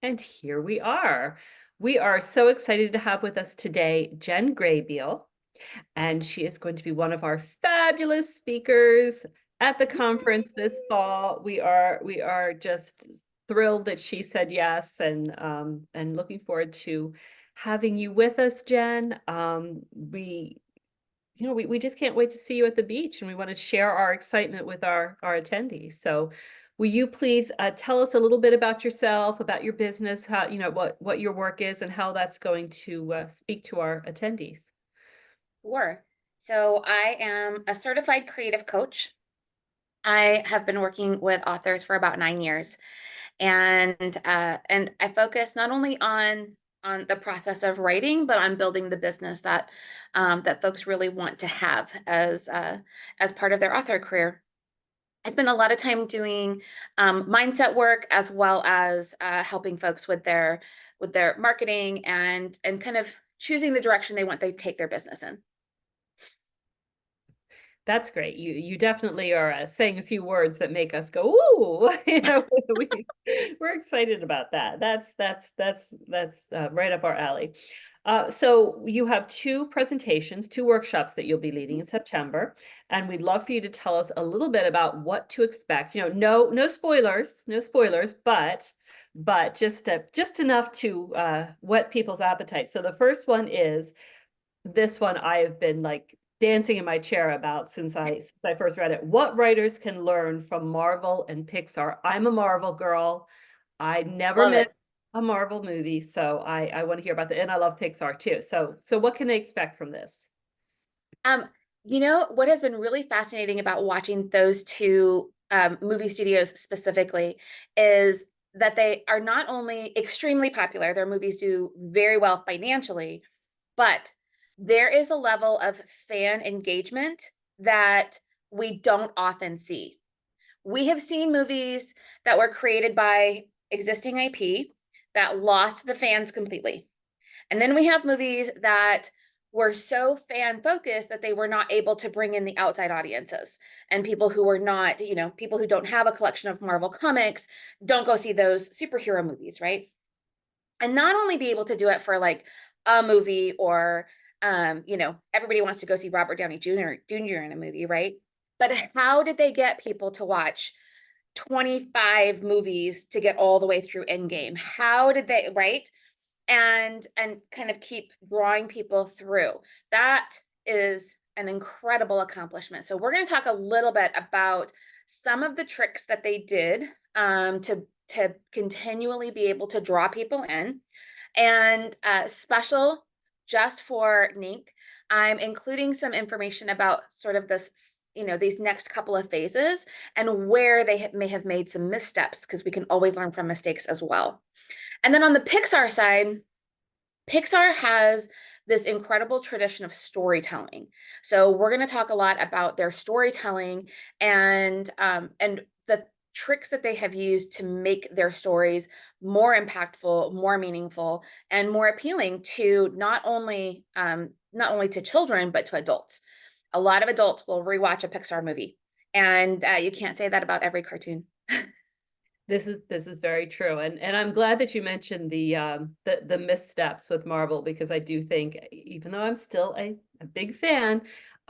And here we are. We are so excited to have with us today Jen Graybeal, and she is going to be one of our fabulous speakers at the conference this fall. We are just thrilled that she said yes, and looking forward to having you with us, Jen. We just can't wait to see you at the beach, and we want to share our excitement with our attendees. So will you please tell us a little bit about yourself, about your business, how, what your work is and how that's going to speak to our attendees? Sure. So I am a certified creative coach. I have been working with authors for about 9 years, and I focus not only on the process of writing, but on building the business that folks really want to have as part of their author career. I spend a lot of time doing mindset work as well as helping folks with their marketing and kind of choosing the direction they want to take their business in. That's great. You definitely are saying a few words that make us go, ooh, we, we're excited about that. That's right up our alley. So you have two presentations, two workshops that you'll be leading in September, and we'd love for you to tell us a little bit about what to expect. No spoilers, no spoilers, but just enough to whet people's appetite. So the first one is this one I have been like dancing in my chair about since I first read it. What writers can learn from Marvel and Pixar? I'm a Marvel girl. I never Love missed it. a Marvel movie, so I want to hear about that. And I love Pixar too. So what can they expect from this? Um, what has been really fascinating about watching those two movie studios specifically is that they are not only extremely popular, their movies do very well financially, but there is a level of fan engagement that we don't often see. We have seen movies that were created by existing IP that lost the fans completely. And then we have movies that were so fan focused that they were not able to bring in the outside audiences and people who were not, people who don't have a collection of Marvel comics don't go see those superhero movies, right? And not only be able to do it for like a movie or everybody wants to go see Robert Downey Jr. in a movie, right? But how did they get people to watch 25 movies to get all the way through Endgame? How did they, right? And kind of keep drawing people through. That is an incredible accomplishment. So we're going to talk a little bit about some of the tricks that they did to continually be able to draw people in. And special just for NINC, I'm including some information about sort of this, these next couple of phases and where they may have made some missteps, because we can always learn from mistakes as well. And then on the Pixar side, Pixar has this incredible tradition of storytelling. So we're going to talk a lot about their storytelling and the tricks that they have used to make their stories more impactful, more meaningful, and more appealing to not only to children but to adults. A lot of adults will rewatch a Pixar movie, and you can't say that about every cartoon. This is very true, and I'm glad that you mentioned the missteps with Marvel, because I do think, even though I'm still a big fan,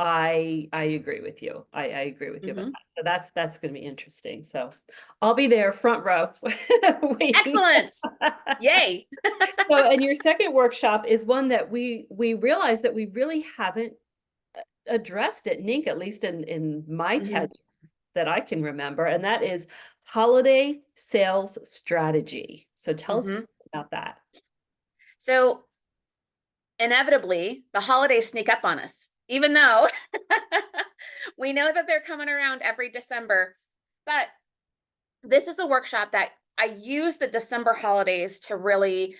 I agree with you. I agree with you about Mhm. that. So that's going to be interesting. So I'll be there front row waiting. Excellent. Yay. So, and your second workshop is one that we realized that we really haven't addressed at NINC, at least in my tenure Mhm. that I can remember, and that is holiday sales strategy. So tell us Mhm. about that. So inevitably, the holidays sneak up on us, even though we know that they're coming around every December. But this is a workshop that I use the December holidays to really,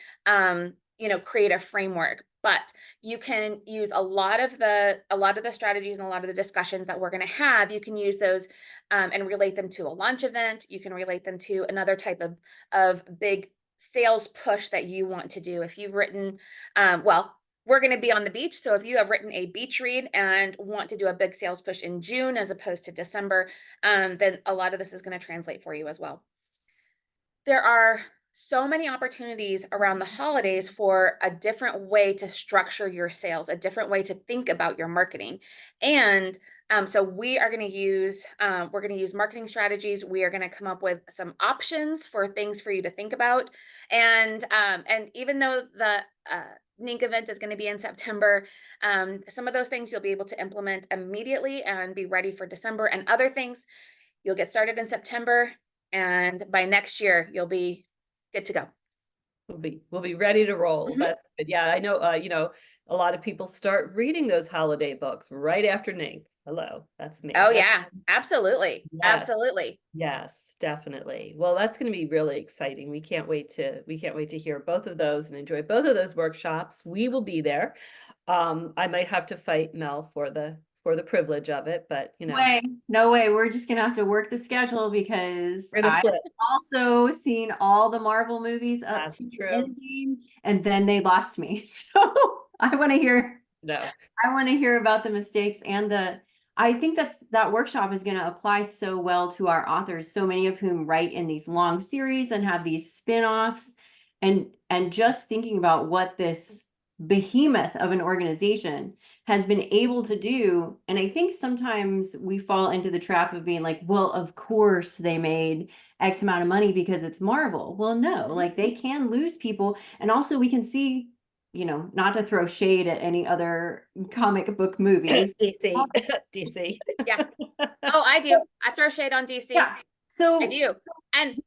create a framework. But you can use a lot of the strategies and a lot of the discussions that we're going to have. You can use those and relate them to a launch event. You can relate them to another type of big sales push that you want to do. If you've written, well, we're going to be on the beach. So if you have written a beach read and want to do a big sales push in June as opposed to December, then a lot of this is going to translate for you as well. There are so many opportunities around the holidays for a different way to structure your sales, a different way to think about your marketing. And so we are going to use we're going to use marketing strategies. We are going to come up with some options for things for you to think about. And even though the NINC event is going to be in September, some of those things you'll be able to implement immediately and be ready for December, and other things you'll get started in September, and by next year you'll be good to go. We'll be ready to roll. Mhm. That's good. Yeah, I know, a lot of people start reading those holiday books right after NINC. Hello, that's me. Oh yeah, absolutely. Yes, Absolutely. yes, definitely. Well, that's going to be really exciting. We can't wait to hear both of those and enjoy both of those workshops. We will be there. I might have to fight Mel for the privilege of it, but Way, no way. We're just gonna have to work the schedule because we're gonna I've flip. also seen all the Marvel movies up That's to the true. Endgame, and then they lost me. So I want to hear. No. I want to hear about the mistakes and the. I think that workshop is going to apply so well to our authors, so many of whom write in these long series and have these spin-offs, and just thinking about what this behemoth of an organization has been able to do. And I think sometimes we fall into the trap of being like, well, of course they made X amount of money because it's Marvel. Well, no, like they can lose people. And also we can see, not to throw shade at any other comic book movies. DC. DC. Yeah. Oh, I do. I throw shade on DC. Yeah. So I do. And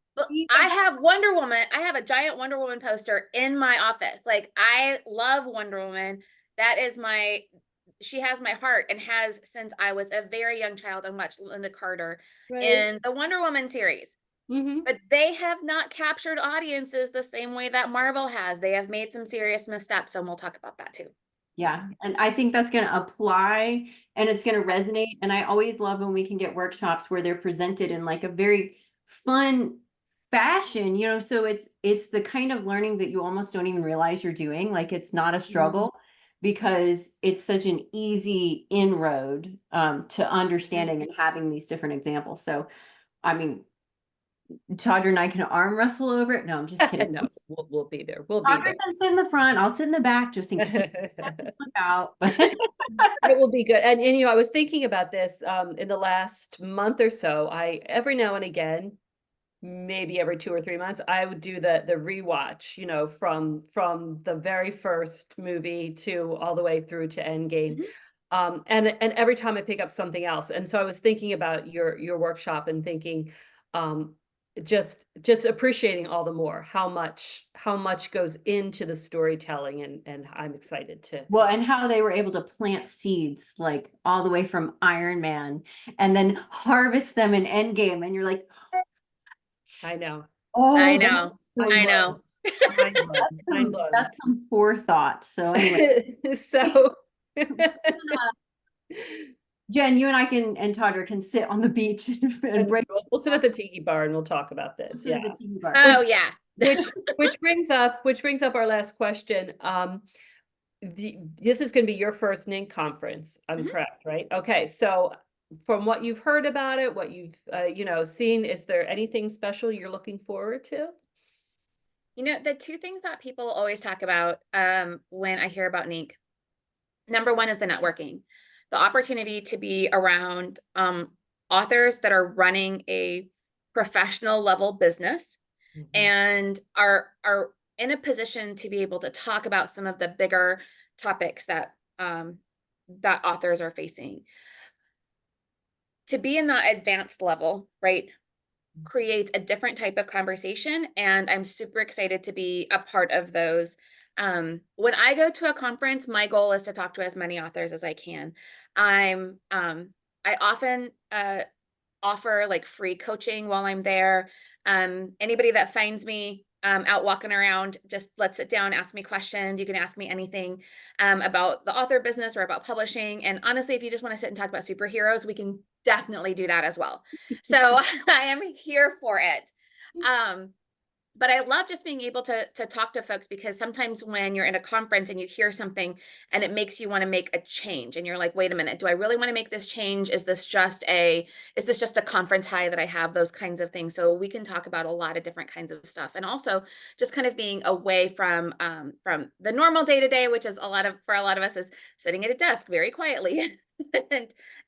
I have Wonder Woman. I have a giant Wonder Woman poster in my office. Like, I love Wonder Woman. That is she has my heart and has since I was a very young child. And watched Linda Carter Right. in the Wonder Woman series. Mm-hmm. But they have not captured audiences the same way that Marvel has. They have made some serious missteps, and we'll talk about that too. yeah, and I think that's going to apply and it's going to resonate. And I always love when we can get workshops where they're presented in like a very fun fashion, so it's the kind of learning that you almost don't even realize you're doing. Like it's not a struggle because it's such an easy inroad to understanding and having these different examples. So, I mean, Todder and I can arm wrestle over it. No, I'm just kidding. No, we'll be there. We'll be Todder there. can sit in the front. I'll sit in the back just in case I have to slip out. But It will be good. And I was thinking about this in the last month or so. I every now and again, maybe every 2 or 3 months, I would do the rewatch, from the very first movie to all the way through to Endgame. Mhm. And every time I pick up something else. And so I was thinking about your workshop and thinking, um, just appreciating all the more how much goes into the storytelling, and I'm excited to. well, and how they were able to plant seeds like all the way from Iron Man and then harvest them in Endgame. And you're like, I know. I oh, that's know. so I good. know. Mind blown. Mind blown. That's some forethought. So anyway, So Jen, you and I and Todder can sit on the beach and break we'll sit at the tiki bar and we'll talk about this. sit at Yeah. the TV bar. Oh yeah. Which brings up our last question. This is going to be your first NINC conference. I'm Mhm. correct, right? Okay. So from what you've heard about it, what you've seen, is there anything special you're looking forward to? The two things that people always talk about when I hear about NINC, number one is the networking, the opportunity to be around authors that are running a professional level business Mhm. and are in a position to be able to talk about some of the bigger topics that that authors are facing. To be in that advanced level, right, creates a different type of conversation, and I'm super excited to be a part of those. When I go to a conference, my goal is to talk to as many authors as I can. I often offer like free coaching while I'm there. Anybody that finds me out walking around, just let's sit down, ask me questions. You can ask me anything about the author business or about publishing. And honestly, if you just want to sit and talk about superheroes, we can definitely do that as well. So I am here for it. Um, But I love just being able to talk to folks, because sometimes when you're in a conference and you hear something and it makes you want to make a change, and you're like, wait a minute, do I really want to make this change? Is this just a conference high that I have? Those kinds of things. So we can talk about a lot of different kinds of stuff, and also just kind of being away from the normal day to day, which is for a lot of us is sitting at a desk very quietly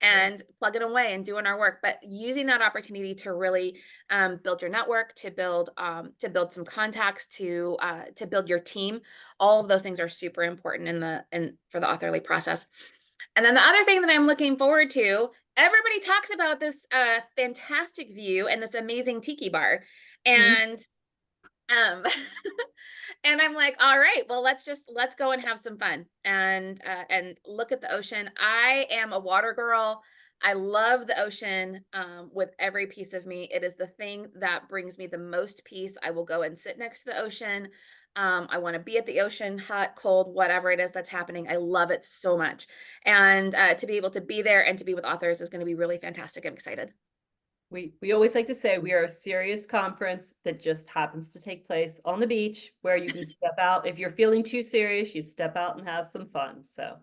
and plugging away and doing our work, but using that opportunity to really build your network, to build some contacts, to build your team. All of those things are super important for the authorly process. And then the other thing that I'm looking forward to, everybody talks about this fantastic view and this amazing tiki bar, and and I'm like, all right, well, let's go and have some fun and look at the ocean. I am a water girl. I love the ocean with every piece of me. It is the thing that brings me the most peace. I will go and sit next to the ocean. I want to be at the ocean, hot, cold, whatever it is that's happening. I love it so much. And to be able to be there and to be with authors is going to be really fantastic. I'm excited. We always like to say we are a serious conference that just happens to take place on the beach, where you can step out. If you're feeling too serious, you step out and have some fun. So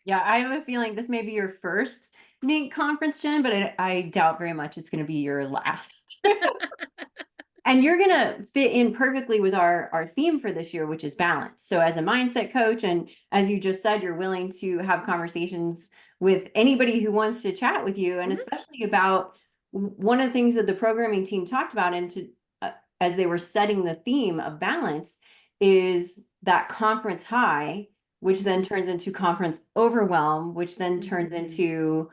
Yeah, I have a feeling this may be your first NINC conference, Jen, but I doubt very much it's going to be your last. And you're going to fit in perfectly with our theme for this year, which is balance. So as a mindset coach, and as you just said, you're willing to have conversations with anybody who wants to chat with you, and especially about one of the things that the programming team talked about, and as they were setting the theme of balance, is that conference high, which then turns into conference overwhelm, which then turns into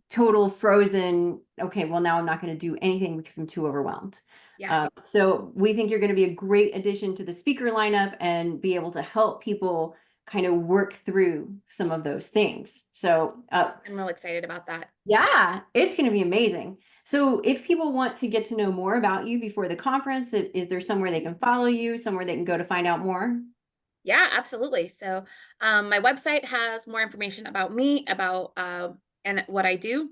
total frozen. Okay, well, now I'm not going to do anything because I'm too overwhelmed. Yeah. So we think you're going to be a great addition to the speaker lineup and be able to help people kind of work through some of those things. So I'm real excited about that. yeah, it's going to be amazing. So if people want to get to know more about you before the conference, is there somewhere they can follow you, somewhere they can go to find out more? Yeah, absolutely. So my website has more information about me, about and what I do.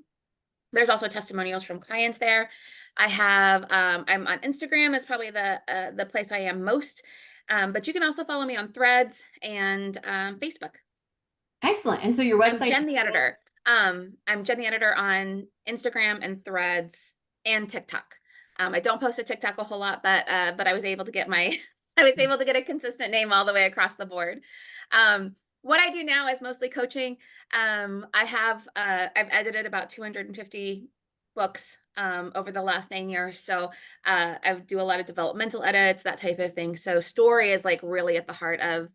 There's also testimonials from clients there. I have I'm on Instagram is probably the place I am most, but you can also follow me on Threads and Facebook. Excellent. And so your I'm website. Jen the Editor. I'm Jen the Editor on Instagram and Threads and TikTok. I don't post to TikTok a whole lot, but I was able to get I was able to get a consistent name all the way across the board. What I do now is mostly coaching. I've edited about 250 books over the last 9 years. So I do a lot of developmental edits, that type of thing. So story is like really at the heart of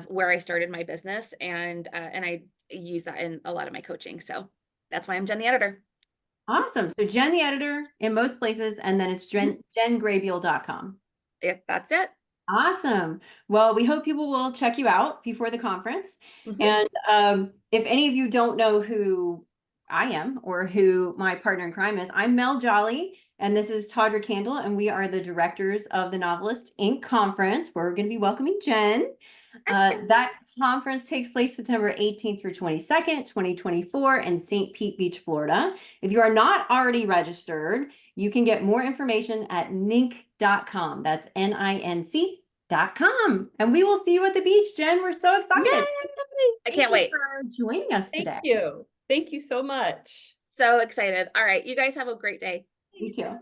where I started my business, and I use that in a lot of my coaching. So that's why I'm Jen the Editor. Awesome. So Jen the Editor in most places, and then it's jengraybeal.com. That's it. Awesome. Well, we hope people will check you out before the conference. And if any of you don't know who I am or who my partner in crime is, I'm Mel Jolly, and this is Tawdra Candle, and we are the directors of the Novelist Inc. conference, where we're going to be welcoming Jen. That conference takes place September 18th through 22nd, 2024 in St. Pete Beach, Florida. If you are not already registered, you can get more information at NINC.com. That's NINC.com. And we will see you at the beach, Jen. We're so excited. Yay! I can't wait for joining us today. thank you. Thank you so much. So excited. All right. You guys have a great day. You too.